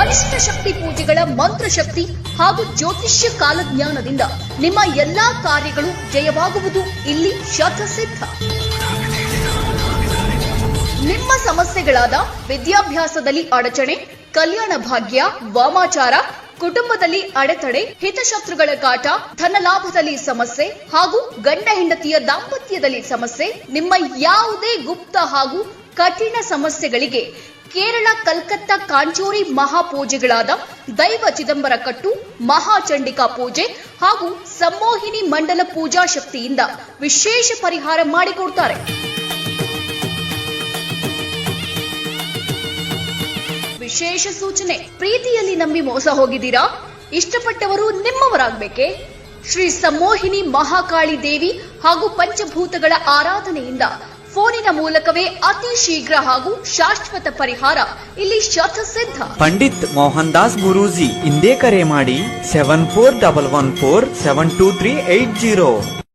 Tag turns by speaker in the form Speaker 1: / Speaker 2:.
Speaker 1: ವರಿಷ್ಠ ಶಕ್ತಿ ಪೂಜೆಗಳ ಮಂತ್ರಶಕ್ತಿ ಹಾಗೂ ಜ್ಯೋತಿಷ್ಯ ಕಾಲಜ್ಞಾನದಿಂದ ನಿಮ್ಮ ಎಲ್ಲಾ ಕಾರ್ಯಗಳು ಜಯವಾಗುವುದು ಇಲ್ಲಿ ಶತಸಿದ್ಧ. ನಿಮ್ಮ ಸಮಸ್ಯೆಗಳಾದ ವಿದ್ಯಾಭ್ಯಾಸದಲ್ಲಿ ಅಡಚಣೆ, ಕಲ್ಯಾಣ ಭಾಗ್ಯ, ವಾಮಾಚಾರ, ಕುಟುಂಬದಲ್ಲಿ ಅಡೆತಡೆ, ಹಿತಶತ್ರುಗಳ ಕಾಟ, ಧನಲಾಭದಲ್ಲಿ ಸಮಸ್ಯೆ ಹಾಗೂ ಗಂಡ ಹೆಂಡತಿಯ ದಾಂಪತ್ಯದಲ್ಲಿ ಸಮಸ್ಯೆ, ನಿಮ್ಮ ಯಾವುದೇ ಗುಪ್ತ ಹಾಗೂ ಕಠಿಣ ಸಮಸ್ಯೆಗಳಿಗೆ ಕೇರಳ, ಕಲ್ಕತ್ತಾ, ಕಾಂಚೂರಿ ಮಹಾಪೂಜೆಗಳಾದ ದೈವ ಚಿದಂಬರ ಕಟ್ಟು, ಮಹಾಚಂಡಿಕಾ ಪೂಜೆ ಹಾಗೂ ಸಂಮೋಹಿನಿ ಮಂಡಲ ಪೂಜಾ ಶಕ್ತಿಯಿಂದ ವಿಶೇಷ ಪರಿಹಾರ ಮಾಡಿಕೊಡ್ತಾರೆ. ವಿಶೇಷ ಸೂಚನೆ: ಪ್ರೀತಿಯಲ್ಲಿ ನಂಬಿ ಮೋಸ ಹೋಗಿದ್ದೀರಾ? ಇಷ್ಟಪಟ್ಟವರು ನಿಮ್ಮವರಾಗಬೇಕೆ? ಶ್ರೀ ಸಂಮೋಹಿನಿ ಮಹಾಕಾಳಿ ದೇವಿ ಹಾಗೂ ಪಂಚಭೂತಗಳ ಆರಾಧನೆಯಿಂದ ಫೋನಿನ ಮೂಲಕವೇ ಅತಿ ಶೀಘ್ರ ಹಾಗೂ ಶಾಶ್ವತ ಪರಿಹಾರ ಇಲ್ಲಿ ಶತಸಿದ್ಧ.
Speaker 2: ಪಂಡಿತ್ ಮೋಹನ್ ದಾಸ್ ಗುರೂಜಿ ಇಂದೇ ಕರೆ ಮಾಡಿ 7411472380.